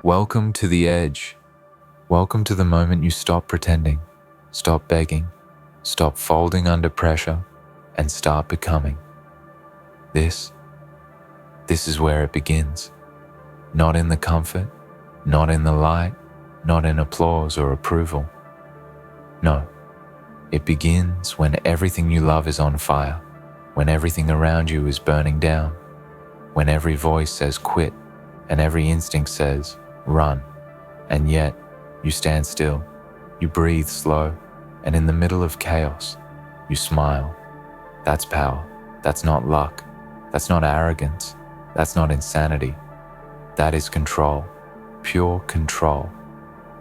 Welcome to the edge. Welcome to the moment you stop pretending, stop begging, stop folding under pressure, and start becoming. This is where it begins. Not in the comfort, not in the light, not in applause or approval. No, it begins when everything you love is on fire, when everything around you is burning down, when every voice says quit and every instinct says run, and yet you stand still, you breathe slow, and in the middle of chaos, you smile. That's power. That's not luck. That's not arrogance. That's not insanity. That is control, pure control.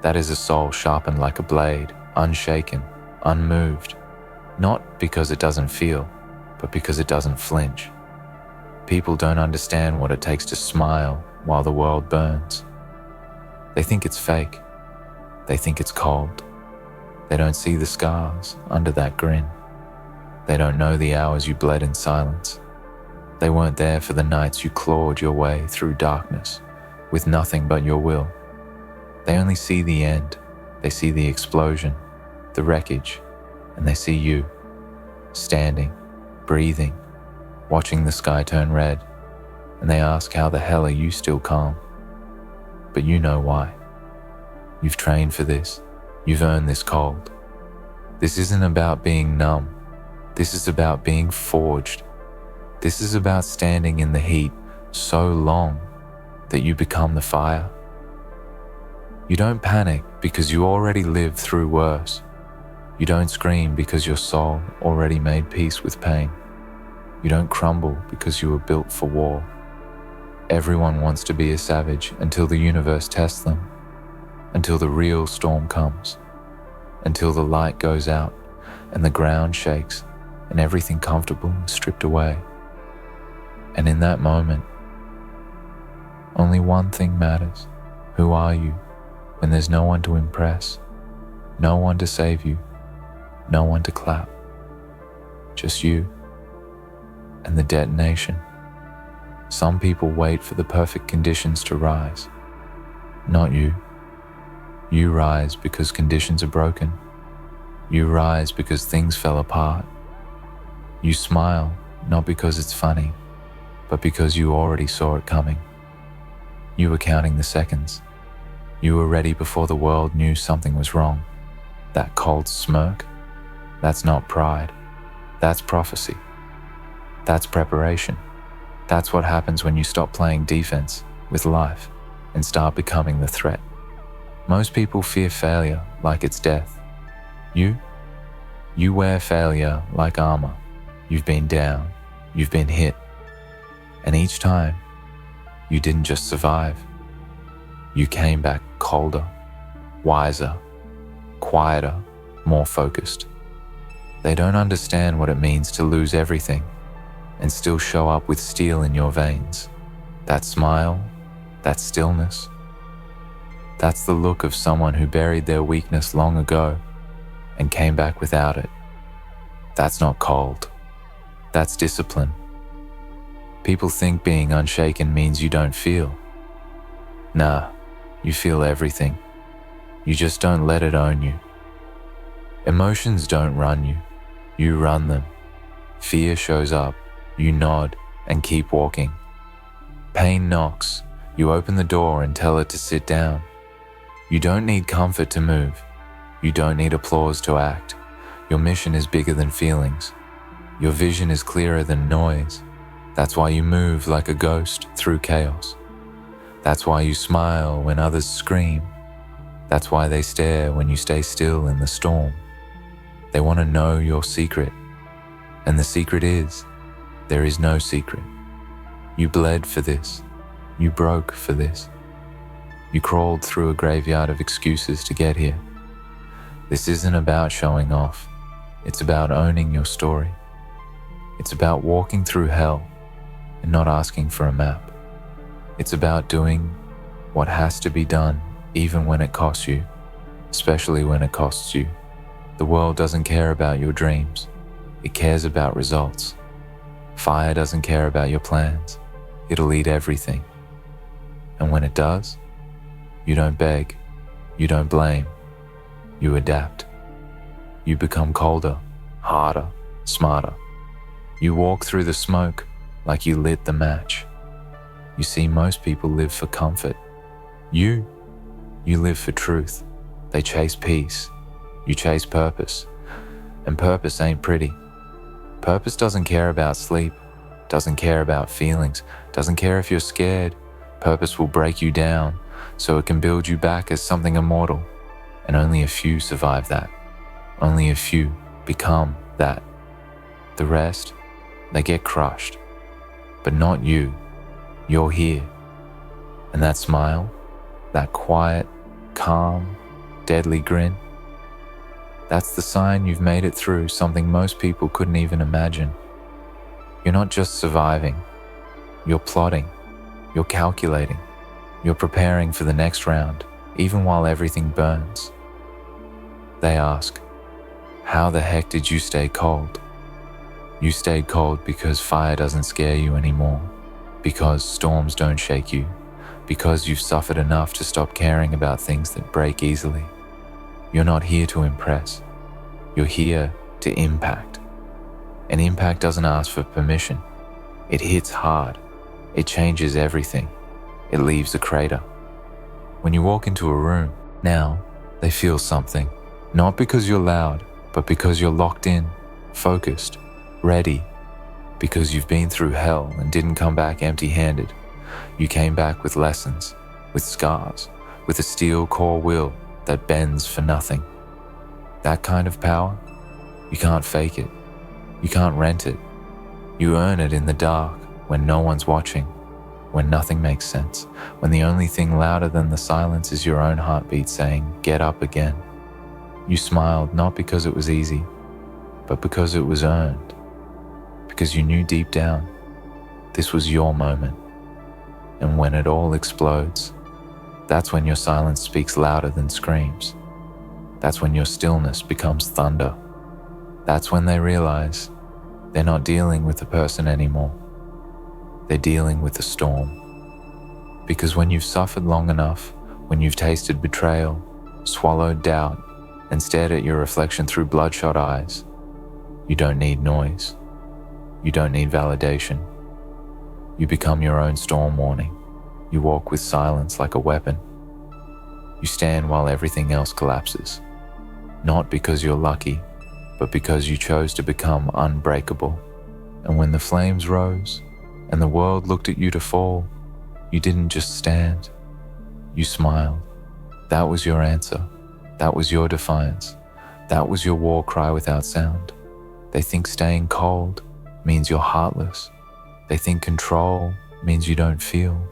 That is a soul sharpened like a blade, unshaken, unmoved, not because it doesn't feel, but because it doesn't flinch. People don't understand what it takes to smile while the world burns. They think it's fake. They think it's cold. They don't see the scars under that grin. They don't know the hours you bled in silence. They weren't there for the nights you clawed your way through darkness with nothing but your will. They only see the end. They see the explosion, the wreckage, and they see you, standing, breathing, watching the sky turn red, and they ask how the hell are you still calm? But you know why. You've trained for this. You've earned this cold. This isn't about being numb. This is about being forged. This is about standing in the heat so long that you become the fire. You don't panic because you already lived through worse. You don't scream because your soul already made peace with pain. You don't crumble because you were built for war. Everyone wants to be a savage until the universe tests them, until the real storm comes, until the light goes out and the ground shakes and everything comfortable is stripped away. And in that moment, only one thing matters. Who are you when there's no one to impress, no one to save you, no one to clap? Just you and the detonation. Some people wait for the perfect conditions to rise. Not you. You rise because conditions are broken. You rise because things fell apart. You smile not because it's funny, but because you already saw it coming. You were counting the seconds. You were ready before the world knew something was wrong. That cold smirk, that's not pride. That's prophecy. That's preparation. That's what happens when you stop playing defense with life and start becoming the threat. Most people fear failure like it's death. You wear failure like armor. You've been down. You've been hit. And each time, you didn't just survive. You came back colder, wiser, quieter, more focused. They don't understand what it means to lose everything and still show up with steel in your veins. That smile, that stillness, that's the look of someone who buried their weakness long ago and came back without it. That's not cold. That's discipline. People think being unshaken means you don't feel. Nah, you feel everything. You just don't let it own you. Emotions don't run you. You run them. Fear shows up. You nod and keep walking. Pain knocks. You open the door and tell it to sit down. You don't need comfort to move. You don't need applause to act. Your mission is bigger than feelings. Your vision is clearer than noise. That's why you move like a ghost through chaos. That's why you smile when others scream. That's why they stare when you stay still in the storm. They want to know your secret. And the secret is, there is no secret. You bled for this. You broke for this. You crawled through a graveyard of excuses to get here. This isn't about showing off. It's about owning your story. It's about walking through hell and not asking for a map. It's about doing what has to be done even when it costs you, especially when it costs you. The world doesn't care about your dreams. It cares about results. Fire doesn't care about your plans. It'll eat everything. And when it does, You don't beg. You don't blame. You adapt. You become colder, harder, smarter. You walk through the smoke like you lit the match. You see, most people live for comfort. You live for truth. They chase peace. You chase purpose. And purpose ain't pretty. Purpose doesn't care about sleep, doesn't care about feelings, doesn't care if you're scared. Purpose will break you down so it can build you back as something immortal. And only a few survive that. Only a few become that. The rest, they get crushed. But not you. You're here. And that smile, that quiet, calm, deadly grin, that's the sign you've made it through something most people couldn't even imagine. You're not just surviving. You're plotting. You're calculating. You're preparing for the next round, even while everything burns. They ask, how the heck did you stay cold? You stayed cold because fire doesn't scare you anymore, because storms don't shake you, because you've suffered enough to stop caring about things that break easily. You're not here to impress. You're here to impact. And impact doesn't ask for permission. It hits hard. It changes everything. It leaves a crater. When you walk into a room, now they feel something. Not because you're loud, but because you're locked in, focused, ready. Because you've been through hell and didn't come back empty-handed. You came back with lessons, with scars, with a steel core will that bends for nothing. That kind of power, you can't fake it. You can't rent it. You earn it in the dark when no one's watching, when nothing makes sense, when the only thing louder than the silence is your own heartbeat saying, get up again. You smiled not because it was easy, but because it was earned. Because you knew deep down, this was your moment. And when it all explodes, that's when your silence speaks louder than screams. That's when your stillness becomes thunder. That's when they realize they're not dealing with a person anymore. They're dealing with a storm. Because when you've suffered long enough, when you've tasted betrayal, swallowed doubt, and stared at your reflection through bloodshot eyes, you don't need noise. You don't need validation. You become your own storm warning. You walk with silence like a weapon. You stand while everything else collapses. Not because you're lucky, but because you chose to become unbreakable. And when the flames rose and the world looked at you to fall, you didn't just stand. You smiled. That was your answer. That was your defiance. That was your war cry without sound. They think staying cold means you're heartless. They think control means you don't feel.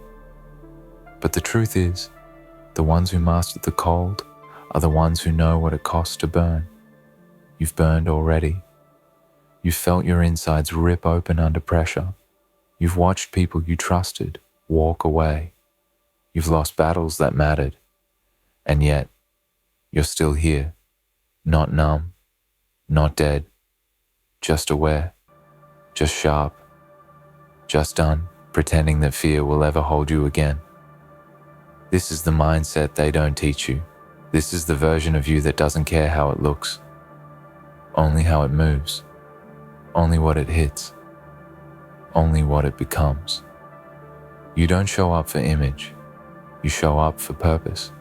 But the truth is, the ones who master the cold are the ones who know what it costs to burn. You've burned already. You've felt your insides rip open under pressure. You've watched people you trusted walk away. You've lost battles that mattered. And yet, you're still here. Not numb, not dead, just aware, just sharp, just done pretending that fear will ever hold you again. This is the mindset they don't teach you. This is the version of you that doesn't care how it looks, only how it moves, only what it hits, only what it becomes. You don't show up for image, you show up for purpose.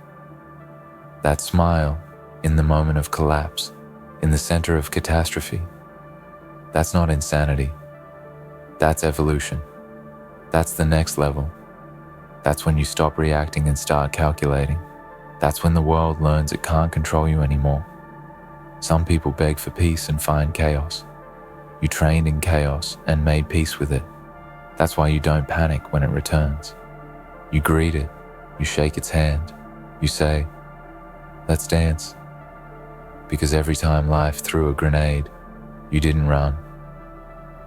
That smile in the moment of collapse, in the center of catastrophe, that's not insanity. That's evolution. That's the next level. That's when you stop reacting and start calculating. That's when the world learns it can't control you anymore. Some people beg for peace and find chaos. You trained in chaos and made peace with it. That's why you don't panic when it returns. You greet it. You shake its hand. You say, let's dance. Because every time life threw a grenade, you didn't run.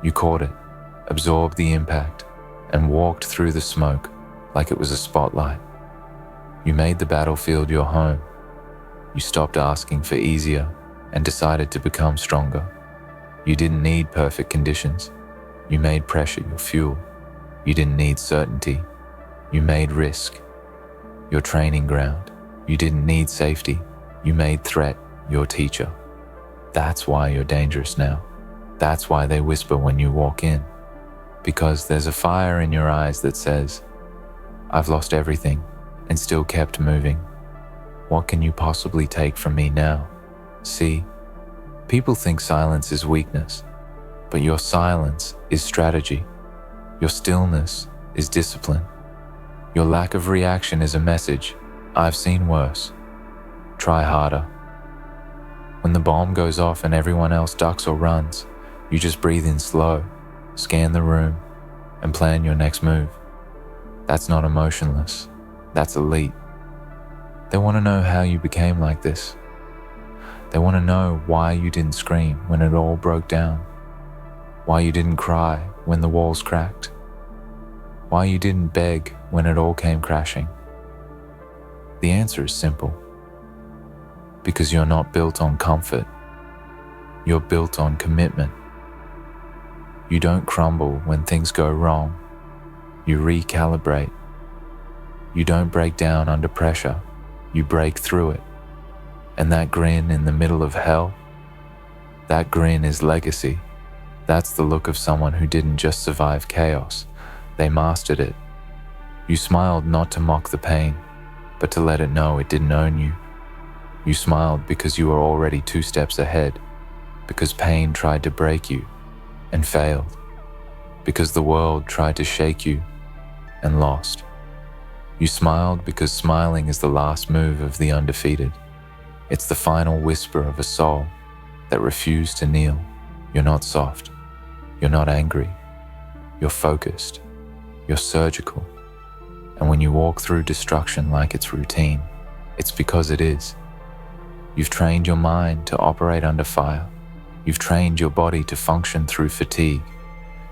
You caught it, absorbed the impact, and walked through the smoke like it was a spotlight. You made the battlefield your home. You stopped asking for easier and decided to become stronger. You didn't need perfect conditions. You made pressure your fuel. You didn't need certainty. You made risk. your training ground. You didn't need safety. You made threat your teacher. That's why you're dangerous now. That's why they whisper when you walk in. Because there's a fire in your eyes that says, I've lost everything and still kept moving. What can you possibly take from me now? See, people think silence is weakness, but your silence is strategy. Your stillness is discipline. Your lack of reaction is a message. I've seen worse. Try harder. When the bomb goes off and everyone else ducks or runs, you just breathe in slow, scan the room, and plan your next move. That's not emotionless. That's elite. They want to know how you became like this. They want to know why you didn't scream when it all broke down, why you didn't cry when the walls cracked, why you didn't beg when it all came crashing. The answer is simple. Because you're not built on comfort. You're built on commitment. You don't crumble when things go wrong. You recalibrate. You don't break down under pressure. You break through it. And that grin in the middle of hell, that grin is legacy. That's the look of someone who didn't just survive chaos. They mastered it. You smiled not to mock the pain, but to let it know it didn't own you. You smiled because you were already 2 steps ahead, because pain tried to break you and failed, because the world tried to shake you and lost. You smiled because smiling is the last move of the undefeated. It's the final whisper of a soul that refused to kneel. You're not soft. You're not angry. You're focused. You're surgical. And when you walk through destruction like it's routine, it's because it is. You've trained your mind to operate under fire. You've trained your body to function through fatigue.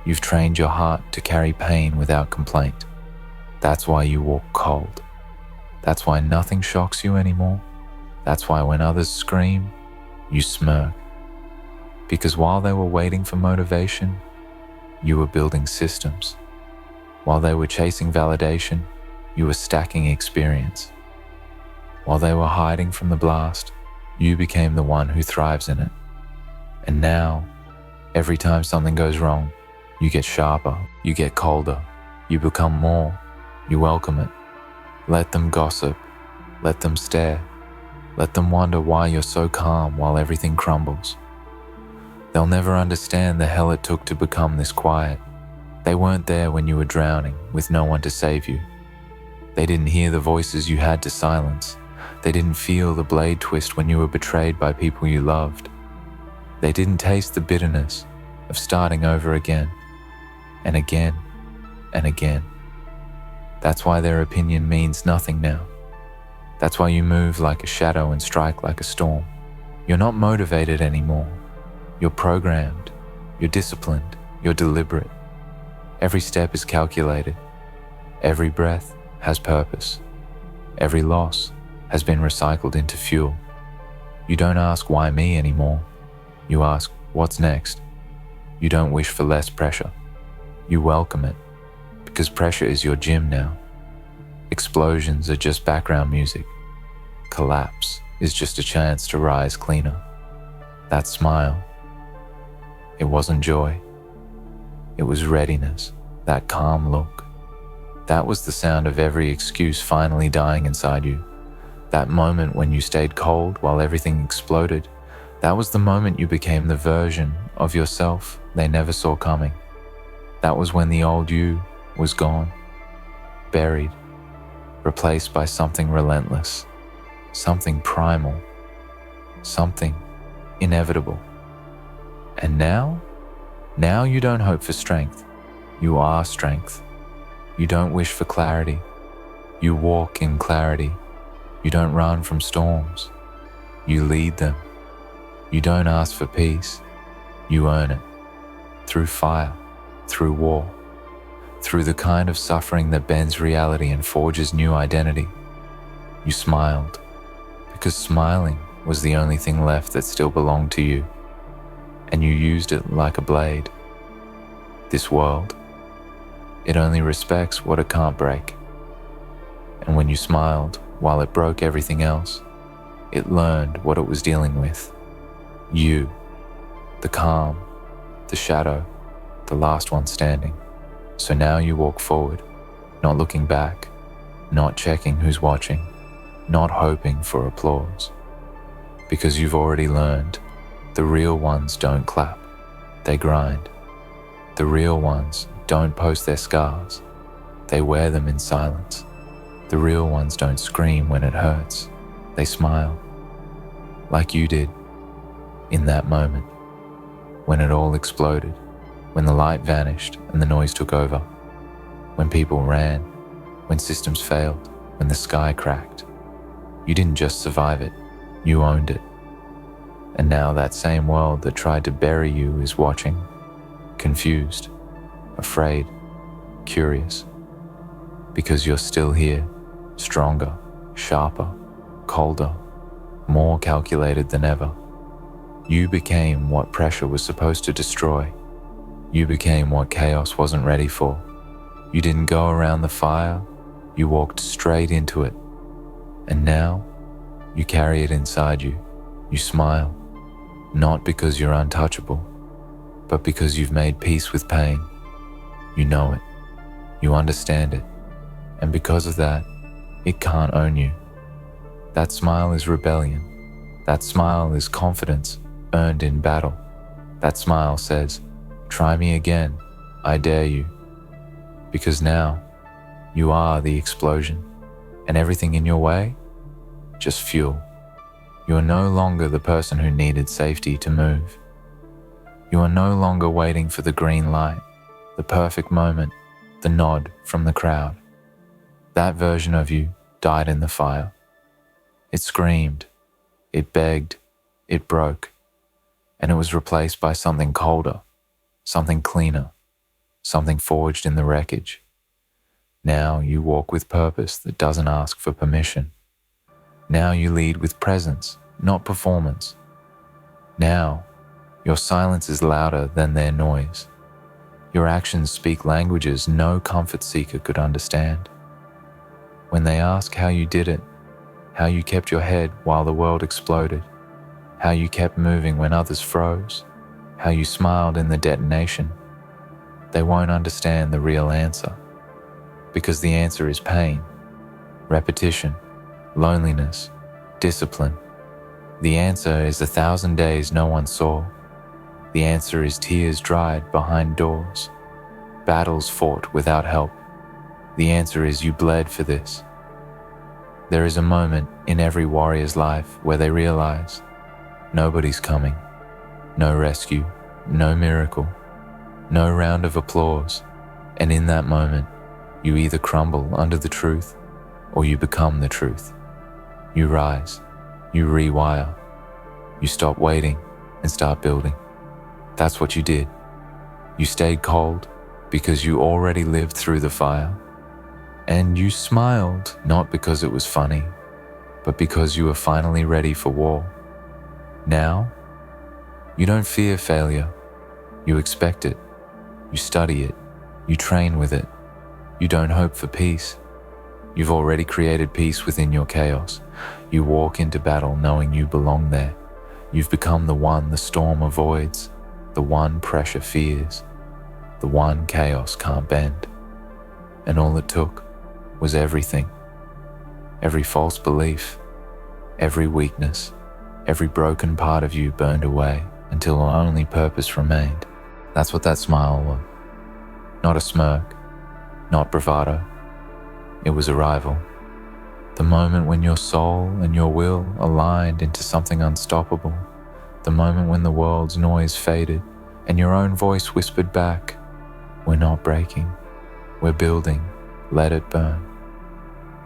You've trained your heart to carry pain without complaint. That's why you walk cold. That's why nothing shocks you anymore. That's why when others scream, you smirk. Because while they were waiting for motivation, you were building systems. While they were chasing validation, you were stacking experience. While they were hiding from the blast, you became the one who thrives in it. And now, every time something goes wrong, you get sharper, you get colder, you become more, you welcome it. Let them gossip, let them stare, let them wonder why you're so calm while everything crumbles. They'll never understand the hell it took to become this quiet. They weren't there when you were drowning with no one to save you. They didn't hear the voices you had to silence. They didn't feel the blade twist when you were betrayed by people you loved. They didn't taste the bitterness of starting over again and again and again. That's why their opinion means nothing now. That's why you move like a shadow and strike like a storm. You're not motivated anymore. You're programmed. You're disciplined. You're deliberate. Every step is calculated. Every breath has purpose. Every loss has been recycled into fuel. You don't ask why me anymore. You ask what's next. You don't wish for less pressure. You welcome it, because pressure is your gym now. Explosions are just background music. Collapse is just a chance to rise cleaner. That smile, it wasn't joy. It was readiness, that calm look. That was the sound of every excuse finally dying inside you. That moment when you stayed cold while everything exploded. That was the moment you became the version of yourself they never saw coming. That was when the old you was gone, buried, replaced by something relentless, something primal, something inevitable. And now you don't hope for strength. You are strength. You don't wish for clarity. You walk in clarity. You don't run from storms. You lead them. You don't ask for peace. You earn it. Through fire, through war, through the kind of suffering that bends reality and forges new identity. You smiled, because smiling was the only thing left that still belonged to you, and you used it like a blade. This world, it only respects what it can't break. And when you smiled, while it broke everything else, it learned what it was dealing with. You, the calm, the shadow, the last one standing. So now you walk forward, not looking back, not checking who's watching, not hoping for applause. Because you've already learned, the real ones don't clap, they grind. The real ones don't post their scars, they wear them in silence. The real ones don't scream when it hurts, they smile. Like you did, in that moment, when it all exploded, when the light vanished and the noise took over, when people ran, when systems failed, when the sky cracked. You didn't just survive it, you owned it. And now that same world that tried to bury you is watching, confused, afraid, curious. Because you're still here, stronger, sharper, colder, more calculated than ever. You became what pressure was supposed to destroy. You became what chaos wasn't ready for. You didn't go around the fire, you walked straight into it. And now, you carry it inside you. You smile, not because you're untouchable, but because you've made peace with pain. You know it, you understand it, and because of that, it can't own you. That smile is rebellion. That smile is confidence earned in battle. That smile says, try me again, I dare you. Because now, you are the explosion, and everything in your way, just fuel. You are no longer the person who needed safety to move. You are no longer waiting for the green light, the perfect moment, the nod from the crowd. That version of you died in the fire. It screamed, it begged, it broke, and it was replaced by something colder, something cleaner, something forged in the wreckage. Now you walk with purpose that doesn't ask for permission. Now you lead with presence, not performance. Now, your silence is louder than their noise. Your actions speak languages no comfort seeker could understand. When they ask how you did it, how you kept your head while the world exploded, how you kept moving when others froze, how you smiled in the detonation, they won't understand the real answer. Because the answer is pain, repetition, loneliness, discipline. The answer is 1,000 days no one saw. The answer is tears dried behind doors, battles fought without help. The answer is you bled for this. There is a moment in every warrior's life where they realize nobody's coming, no rescue, no miracle, no round of applause. And in that moment, you either crumble under the truth or you become the truth. You rise, you rewire, you stop waiting and start building. That's what you did. You stayed cold because you already lived through the fire. And you smiled not because it was funny, but because you were finally ready for war. Now, you don't fear failure. You expect it. You study it. You train with it. You don't hope for peace. You've already created peace within your chaos. You walk into battle knowing you belong there. You've become the one the storm avoids, the one pressure fears, the one chaos can't bend. And all it took was everything. Every false belief, every weakness, every broken part of you burned away until only purpose remained. That's what that smile was. Not a smirk, not bravado. It was arrival. The moment when your soul and your will aligned into something unstoppable. The moment when the world's noise faded and your own voice whispered back, we're not breaking, we're building, let it burn.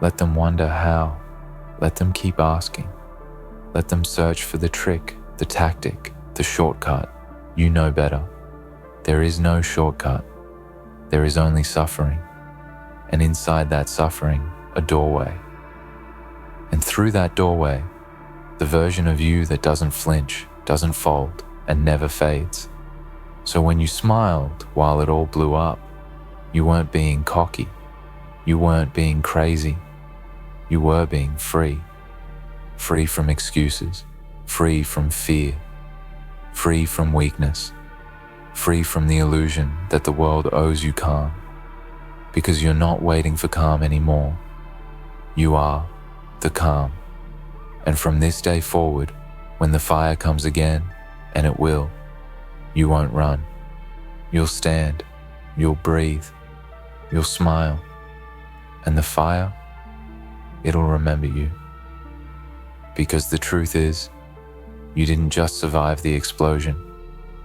Let them wonder how, let them keep asking. Let them search for the trick, the tactic, the shortcut. You know better. There is no shortcut. There is only suffering. And inside that suffering, a doorway. And through that doorway, the version of you that doesn't flinch, doesn't fold, and never fades. So when you smiled while it all blew up, you weren't being cocky. You weren't being crazy. You were being free. Free from excuses. Free from fear. Free from weakness. Free from the illusion that the world owes you calm. Because you're not waiting for calm anymore. You are the calm. And from this day forward, when the fire comes again, and it will, you won't run. You'll stand, you'll breathe, you'll smile, and the fire, it'll remember you. Because the truth is, you didn't just survive the explosion,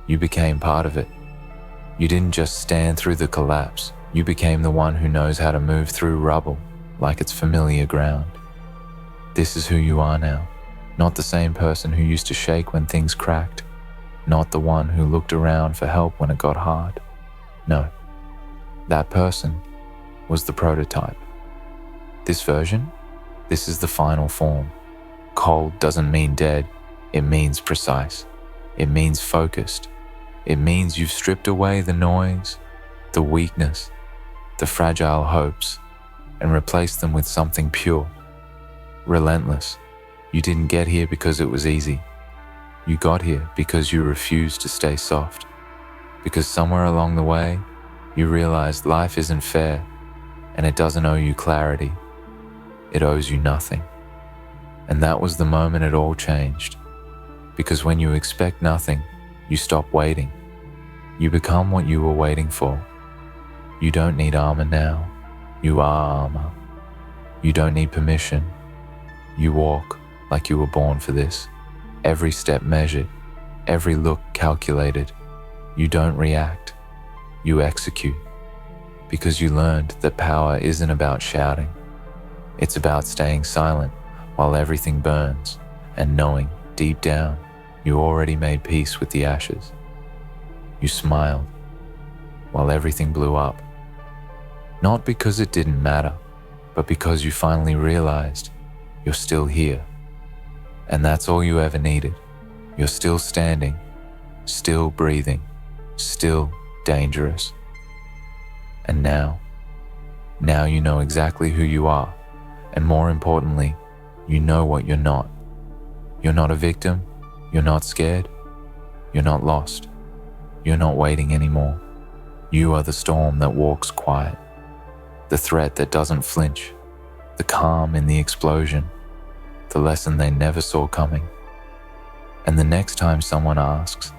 you became part of it. You didn't just stand through the collapse, you became the one who knows how to move through rubble like it's familiar ground. This is who you are now, not the same person who used to shake when things cracked, not the one who looked around for help when it got hard. No, that person was the prototype. This version, this is the final form. Cold doesn't mean dead, it means precise. It means focused. It means you've stripped away the noise, the weakness, the fragile hopes, and replaced them with something pure, relentless. You didn't get here because it was easy. You got here because you refused to stay soft. Because somewhere along the way, you realized life isn't fair, and it doesn't owe you clarity. It owes you nothing. And that was the moment it all changed. Because when you expect nothing, you stop waiting. You become what you were waiting for. You don't need armor now. You are armor. You don't need permission. You walk like you were born for this. Every step measured, every look calculated. You don't react. You execute. Because you learned that power isn't about shouting. It's about staying silent while everything burns and knowing deep down you already made peace with the ashes. You smiled while everything blew up. Not because it didn't matter, but because you finally realized you're still here. And that's all you ever needed. You're still standing, still breathing, still dangerous. And now you know exactly who you are, and more importantly, you know what you're not. You're not a victim, you're not scared, you're not lost, you're not waiting anymore. You are the storm that walks quiet, the threat that doesn't flinch, the calm in the explosion, the lesson they never saw coming. And the next time someone asks,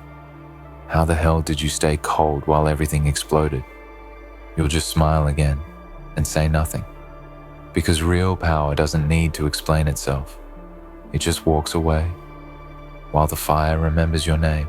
how the hell did you stay cold while everything exploded? You'll just smile again and say nothing. Because real power doesn't need to explain itself. It just walks away while the fire remembers your name.